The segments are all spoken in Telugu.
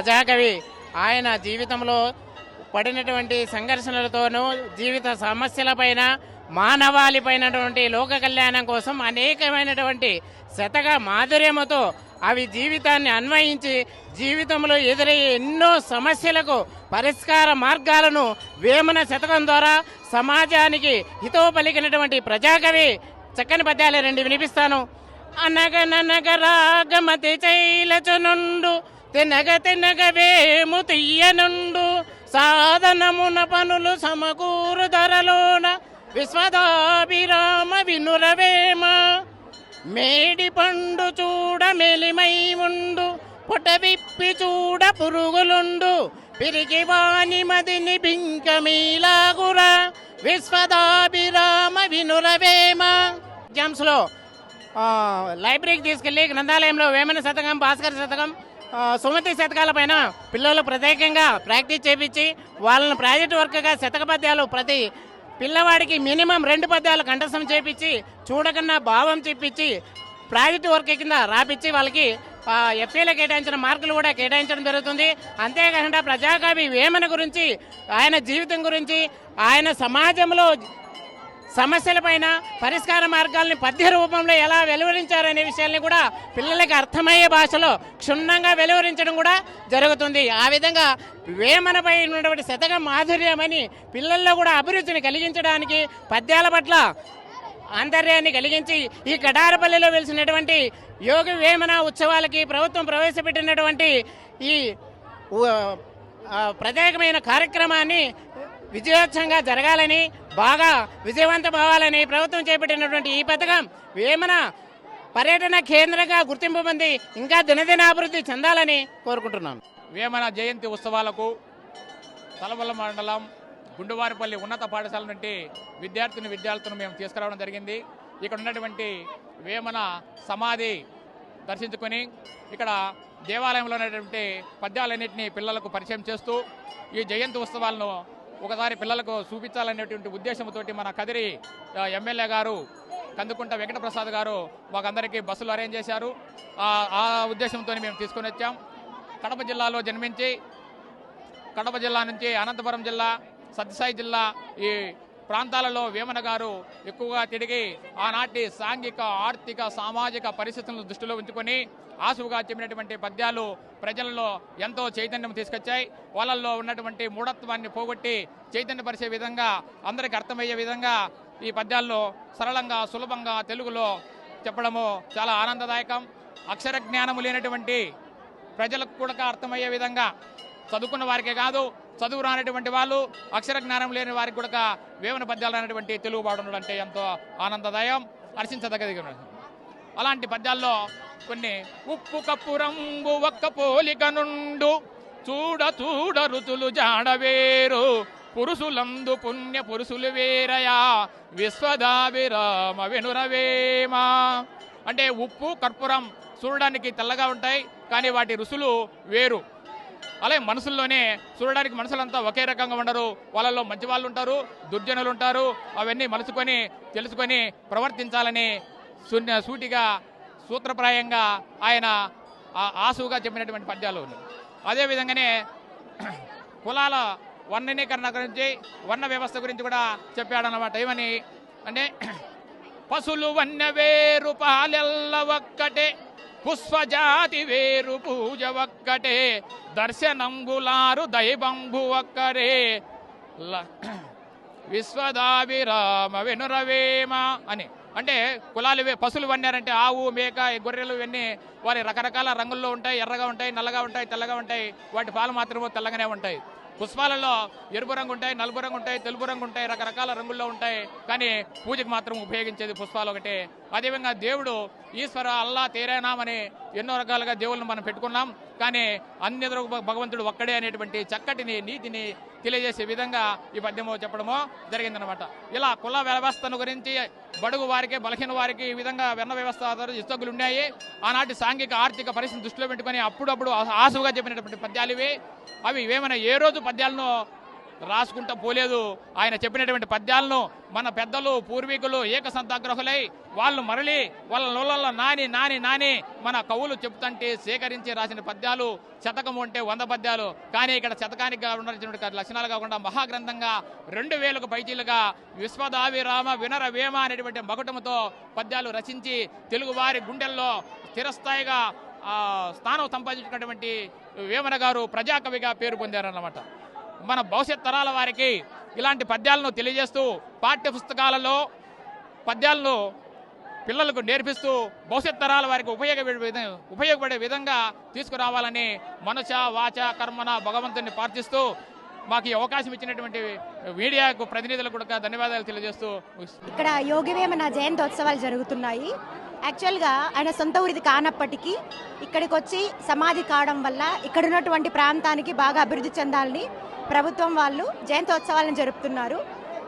ప్రజాకవి. ఆయన జీవితంలో పడినటువంటి సంఘర్షణలతోనూ జీవిత సమస్యలపైన మానవాళిపైనటువంటి లోక కళ్యాణం కోసం అనేకమైనటువంటి శతక మాధుర్యముతో అవి జీవితాన్ని అన్వయించి జీవితంలో ఎదురయ్యే ఎన్నో సమస్యలకు పరిష్కార మార్గాలను వేమన శతకం ద్వారా సమాజానికి హితవు పలికినటువంటి ప్రజాకవి. చక్కని పద్యాలు రెండు వినిపిస్తాను. అనగననగ రాగమతి చైలచనుండు తినగ తినగ వేము తీయనుండు సాధనమున పనులు సమకూరు ధరలోన విశ్వదాభిరామ వినురవేమ మేడి పండు చూడ మెలిమై ఉండు పొట విప్పి చూడ పురుగులుండు పిరికి వాణి మదిని బింకమీలాగురా విశ్వదాభిరామ వినురవేమ. ఎగ్జామ్స్లో లైబ్రరీకి తీసుకెళ్ళి గ్రంథాలయంలో వేమన శతకం, భాస్కర్ శతకం, సుమతి శతకాల పైన పిల్లలు ప్రత్యేకంగా ప్రాక్టీస్ చేయించి వాళ్ళని ప్రాజెక్ట్ వర్క్గా శతక పద్యాలు ప్రతి పిల్లవాడికి మినిమం 2 పద్యాలు కంఠస్థం చేపించి చూడకన్నా భావం చెప్పించి ప్రాజెక్ట్ వర్క్ కింద రాపించి వాళ్ళకి ఎఫ్ఏలో కేటాయించిన మార్కులు కూడా కేటాయించడం జరుగుతుంది. అంతేకాకుండా ప్రజాకవి వేమన గురించి, ఆయన జీవితం గురించి, ఆయన సమాజంలో సమస్యలపైన పరిష్కార మార్గాల్ని పద్య రూపంలో ఎలా వెలువరించారనే విషయాల్ని కూడా పిల్లలకి అర్థమయ్యే భాషలో క్షుణ్ణంగా వెలువరించడం కూడా జరుగుతుంది. ఆ విధంగా వేమనపై ఉన్నటువంటి శతక మాధుర్యమని పిల్లల్లో కూడా అభిరుచిని కలిగించడానికి, పద్యాల పట్ల ఆంతర్యాన్ని కలిగించి ఈ కడారపల్లిలో వెలిసినటువంటి యోగి వేమన ఉత్సవాలకి ప్రభుత్వం ప్రవేశపెట్టినటువంటి ఈ ప్రత్యేకమైన కార్యక్రమాన్ని విజయోత్సవంగా జరగాలని, బాగా విజయవంతం అవ్వాలని ప్రభుత్వం చేపట్టినటువంటి ఈ పథకం వేమన పర్యటన కేంద్రంగా గుర్తింపు పొంది ఇంకా దినదిన అభివృద్ధి చెందాలని కోరుకుంటున్నాం. వేమన జయంతి ఉత్సవాలకు తలవల్ల మండలం గుండువారిపల్లి ఉన్నత పాఠశాల నుండి విద్యార్థులను మేము తీసుకురావడం జరిగింది. ఇక్కడ ఉన్నటువంటి వేమన సమాధి దర్శించుకొని ఇక్కడ దేవాలయంలో ఉన్నటువంటి పద్యాలన్నింటినీ పిల్లలకు పరిచయం చేస్తూ ఈ జయంతి ఉత్సవాలను ఒకసారి పిల్లలకు చూపించాలనేటువంటి ఉద్దేశంతో మన కదిరి ఎమ్మెల్యే గారు కందుకుంట వెంకటప్రసాద్ గారు మాకందరికీ బస్సులు అరేంజ్ చేశారు. ఆ ఉద్దేశంతో మేము తీసుకొని వచ్చాం. కడప జిల్లాలో జన్మించి కడప జిల్లా నుంచి అనంతపురం జిల్లా, సత్యసాయి జిల్లా ఈ ప్రాంతాలలో వేమన గారు ఎక్కువగా తిరిగి ఆనాటి సాంఘిక, ఆర్థిక, సామాజిక పరిస్థితులను దృష్టిలో ఉంచుకొని ఆసువుగా చెప్పినటువంటి పద్యాలు ప్రజలలో ఎంతో చైతన్యం తీసుకొచ్చాయి. వాళ్ళల్లో ఉన్నటువంటి మూఢత్వాన్ని పోగొట్టి చైతన్యపరిచే విధంగా, అందరికీ అర్థమయ్యే విధంగా ఈ పద్యాల్లో సరళంగా, సులభంగా తెలుగులో చెప్పడము చాలా ఆనందదాయకం. అక్షర జ్ఞానము లేనటువంటి ప్రజలకు కూడా అర్థమయ్యే విధంగా, చదువుకున్న వారికే కాదు, చదువు రానటువంటి వాళ్ళు, అక్షర జ్ఞానం లేని వారికి కూడా వేమన పద్యాలు అనేటువంటి తెలుగు పాడడం అంటే ఎంతో ఆనందదాయం, హర్షించదగ్గది. అలాంటి పద్యాల్లో కొన్ని ఉప్పు కప్పు రంగు ఒక్క పోలిక నుండు చూడ చూడ రుచులు జాడవేరు పురుషులందు పుణ్య పురుషులు వేరయా విశ్వదాభిరామ వెనురవేమ. అంటే ఉప్పు, కర్పూరం చూడడానికి తెల్లగా ఉంటాయి, కానీ వాటి రుసులు వేరు. అలాగే మనుషుల్లోనే చూడడానికి మనుషులంతా ఒకే రకంగా ఉండరు. వాళ్ళల్లో మంచి వాళ్ళు ఉంటారు, దుర్జనులు ఉంటారు. అవన్నీ మలుచుకొని తెలుసుకొని ప్రవర్తించాలని సూటిగా సూత్రప్రాయంగా ఆయన ఆసుగా చెప్పినటువంటి పద్యాలు ఉన్నాయి. అదేవిధంగానే కులాల వర్ణనీకరణ గురించి, వర్ణ వ్యవస్థ గురించి కూడా చెప్పాడన్నమాట. ఏమని అంటే పశులు వన్య వేరు పాలెల్ల ఒక్కటే పుష్పజాతి వేరు పూజ ఒక్కటే దర్శనంబులారు దైవంబు ఒక్కరే విశ్వదాభిరామ వెనురవేమ అని. అంటే కులాలు పశువులు వన్నారంటే ఆవు, మేక, గొర్రెలు ఇవన్నీ వారి రకరకాల రంగుల్లో ఉంటాయి. ఎర్రగా ఉంటాయి, నల్లగా ఉంటాయి, తెల్లగా ఉంటాయి. వాటి పాలు మాత్రమే తెల్లగానే ఉంటాయి. పుష్పాలలో ఎరుపు రంగు ఉంటాయి, నలుపు రంగు ఉంటాయి, తెలుపు రంగు ఉంటాయి, రకరకాల రంగుల్లో ఉంటాయి. కానీ పూజకు మాత్రం ఉపయోగించేది పుష్పాలు ఒకటే. అదేవిధంగా దేవుడు ఈశ్వర, అల్లా, తేరేనామని ఎన్నో రకాలుగా దేవుళ్ళను మనం పెట్టుకున్నాం. కానీ అన్ని భగవంతుడు ఒక్కడే అనేటువంటి చక్కటిని, నీతిని తెలియజేసే విధంగా ఈ పద్యము చెప్పడము జరిగిందనమాట. ఇలా కుల వ్యవస్థను గురించి బడుగు వారికి, బలహీన వారికి ఈ విధంగా వర్ణ వ్యవస్థ ఇస్తగులు ఉన్నాయి. ఆనాటి సాంఘిక, ఆర్థిక పరిస్థితిని దృష్టిలో పెట్టుకుని అప్పుడప్పుడు ఆసుగా చెప్పినటువంటి పద్యాలు ఇవి. అవి ఏమైనా ఏ రోజు పద్యాలను రాసుకుంటూ పోలేదు. ఆయన చెప్పినటువంటి పద్యాలను మన పెద్దలు పూర్వీకులు ఏకసంతాగ్రహులై వాళ్ళు మరలి వాళ్ళ నోళ్ళల్లో నాని నాని నాని మన కవులు చెప్తుంటే సేకరించి రాసిన పద్యాలు శతకము అంటే 100 పద్యాలు. కానీ ఇక్కడ శతకానికి ఉన్నటువంటి లక్షణాలు కాకుండా మహాగ్రంథంగా 2000కు పైచీలుగా విశ్వదాభిరామ వినరవేమ అనేటువంటి మకుటముతో పద్యాలు రచించి తెలుగువారి గుండెల్లో స్థిరస్థాయిగా స్థానం సంపాదించినటువంటి వేమన గారు ప్రజాకవిగా పేరు పొందారన్నమాట. మన భవిష్యత్ తరాల వారికి ఇలాంటి పద్యాలను తెలియజేస్తూ పాఠ్య పుస్తకాలలో పద్యాలను పిల్లలకు నేర్పిస్తూ భవిష్యత్ తరాల వారికి ఉపయోగపడే విధంగా తీసుకురావాలని మనస వాచ కర్మన భగవంతుని ప్రార్థిస్తూ మాకు ఈ అవకాశం ఇచ్చినటువంటి మీడియాకు ప్రతినిధులకు కూడా ధన్యవాదాలు తెలియజేస్తూ ఇక్కడ యోగి వేమన జయంతోత్సవాలు జరుగుతున్నాయి. యాక్చువల్గా ఆయన సొంత ఊరిది కానప్పటికీ ఇక్కడికి వచ్చి సమాధి కావడం వల్ల ఇక్కడ ఉన్నటువంటి ప్రాంతానికి బాగా అభివృద్ధి చెందాలని ప్రభుత్వం వాళ్ళు జయంతోత్సవాలను జరుపుతున్నారు.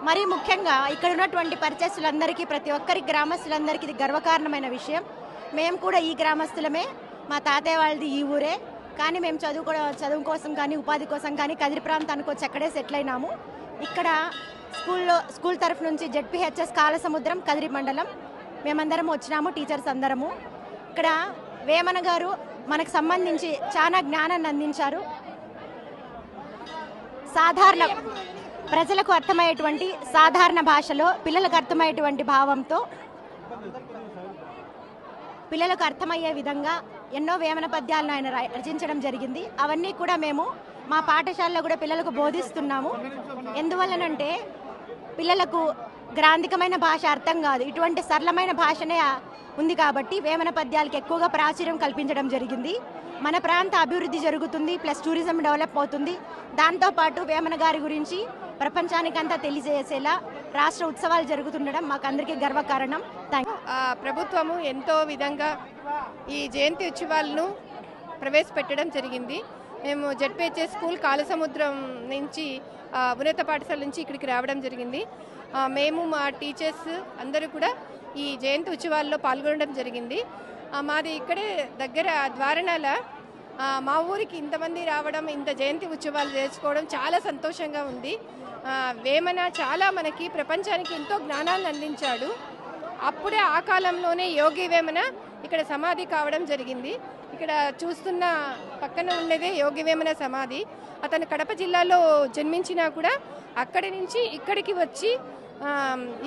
మరి ముఖ్యంగా ఇక్కడ ఉన్నటువంటి పరిచయస్తులందరికీ ప్రతి ఒక్కరి గ్రామస్తులందరికీ ఇది గర్వకారణమైన విషయం. మేము కూడా ఈ గ్రామస్తులమే, మా తాతయ్య వాళ్ళది ఈ ఊరే. కానీ మేము చదువు కోసం కానీ ఉపాధి కోసం కానీ కదిరి ప్రాంతానికి వచ్చి అక్కడే సెటిల్ అయినాము. ఇక్కడ స్కూల్ తరఫు నుంచి జెడ్పీహెచ్ఎస్ కాలసముద్రం కదిరి మండలం మేమందరం వచ్చినాము, టీచర్స్ అందరము. ఇక్కడ వేమన గారు మనకు సంబంధించి చాలా జ్ఞానాన్ని అందించారు. సాధారణ ప్రజలకు అర్థమయ్యేటువంటి సాధారణ భాషలో పిల్లలకు అర్థమయ్యేటువంటి భావంతో పిల్లలకు అర్థమయ్యే విధంగా ఎన్నో వేమన పద్యాలను ఆయన రచించడం జరిగింది. అవన్నీ కూడా మేము మా పాఠశాలలో కూడా పిల్లలకు బోధిస్తున్నాము. ఎందువల్లనంటే పిల్లలకు గ్రాంధికమైన భాష అర్థం కాదు, ఇటువంటి సరళమైన భాషనే ఉంది కాబట్టి వేమన పద్యాలకు ఎక్కువగా ప్రాచుర్యం కల్పించడం జరిగింది. మన ప్రాంత అభివృద్ధి జరుగుతుంది, ప్లస్ టూరిజం డెవలప్ అవుతుంది. దాంతోపాటు వేమన గారి గురించి ప్రపంచానికంతా తెలియజేసేలా రాష్ట్ర ఉత్సవాలు జరుగుతుండడం మాకు అందరికీ గర్వకారణం. ప్రభుత్వము ఎంతో విధంగా ఈ జయంతి ఉత్సవాలను ప్రవేశపెట్టడం జరిగింది. మేము జెడ్పీహెచ్ఎస్ స్కూల్ కాలసముద్రం నుంచి ఉన్నత పాఠశాల నుంచి ఇక్కడికి రావడం జరిగింది. మేము మా టీచర్స్ అందరూ కూడా ఈ జయంతి ఉత్సవాల్లో పాల్గొనడం జరిగింది. మాది ఇక్కడే దగ్గర ద్వారణాల. మా ఊరికి ఇంతమంది రావడం, ఇంత జయంతి ఉత్సవాలు చేసుకోవడం చాలా సంతోషంగా ఉంది. వేమన చాలా మనకి ప్రపంచానికి ఎంతో జ్ఞానాన్ని అందించాడు. అప్పుడే ఆ కాలంలోనే యోగి వేమన ఇక్కడ సమాధి కావడం జరిగింది. ఇక్కడ చూస్తున్న పక్కన ఉన్నదే యోగి వేమన సమాధి. అతను కడప జిల్లాలో జన్మించినా కూడా అక్కడి నుంచి ఇక్కడికి వచ్చి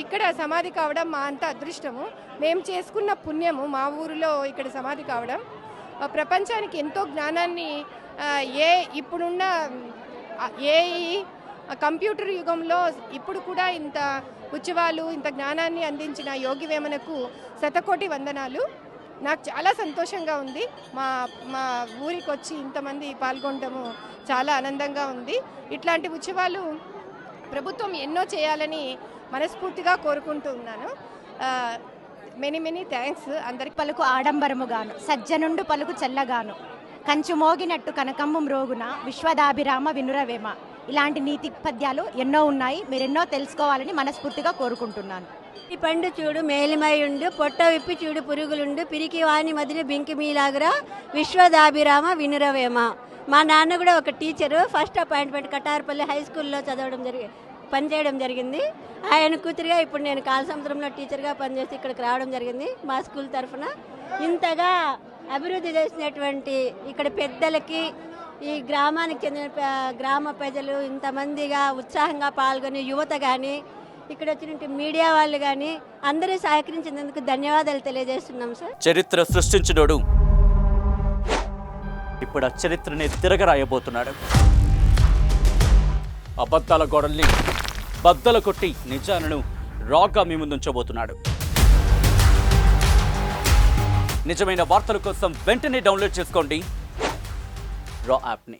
ఇక్కడ సమాధి కావడం మా అంత అదృష్టము. మేము చేసుకున్న పుణ్యము మా ఊరిలో ఇక్కడ సమాధి కావడం. ప్రపంచానికి ఎంతో జ్ఞానాన్ని ఇప్పుడున్న కంప్యూటర్ యుగంలో ఇప్పుడు కూడా ఇంత ఉత్సవాలు ఇంత జ్ఞానాన్ని అందించిన యోగి వేమనకు శతకోటి వందనాలు. నాకు చాలా సంతోషంగా ఉంది. మా ఊరికి వచ్చి ఇంతమంది పాల్గొనడము చాలా ఆనందంగా ఉంది. ఇట్లాంటి ఉత్సవాలు ప్రభుత్వం ఎన్నో చేయాలని మనస్ఫూర్తిగా కోరుకుంటూ ఉన్నాను. మెనీ థ్యాంక్స్ అందరికి. పలుకు ఆడంబరముగాను సజ్జనుండు పలుకు చెల్లగాను కంచు మోగినట్టు కనకమ్ము మ్రోగున విశ్వదాభిరామ వినురవేమ. ఇలాంటి నీతి పద్యాలు ఎన్నో ఉన్నాయి, మీరెన్నో తెలుసుకోవాలని మనస్ఫూర్తిగా కోరుకుంటున్నాను. ఈ పండు చూడు మేలిమయుండు పొట్ట విప్పి చూడు పురుగులుండు పిరికి వాణి మదిని బింకి మీలాగురా విశ్వదాభిరామ వినురవేమ. మా నాన్న కూడా ఒక టీచరు, ఫస్ట్ అపాయింట్మెంట్ కటార్పల్లి హై స్కూల్లో పనిచేయడం జరిగింది. ఆయన కూతురుగా ఇప్పుడు నేను కాలసముద్రంలో టీచర్గా పనిచేసి ఇక్కడికి రావడం జరిగింది. మా స్కూల్ తరఫున ఇంతగా అభివృద్ధి చేసినటువంటి ఇక్కడ పెద్దలకి, ఈ గ్రామానికి చెందిన గ్రామ ప్రజలు ఇంతమందిగా ఉత్సాహంగా పాల్గొని యువత కానీ ఇక్కడ వచ్చిన మీడియా వాళ్ళు కానీ అందరూ సహకరించినందుకు ధన్యవాదాలు తెలియజేస్తున్నాం సార్. చరిత్ర సృష్టించినోడు ఇప్పుడు ఆ చరిత్రని తిరగరాయబోతున్నాడు. అబద్ధాల గోడల్ని బద్దలు కొట్టి నిజాలను రాగా మీ ముందుంచబోతున్నాడు. నిజమైన వార్తల కోసం వెంటనే డౌన్లోడ్ చేసుకోండి రా యాప్ని.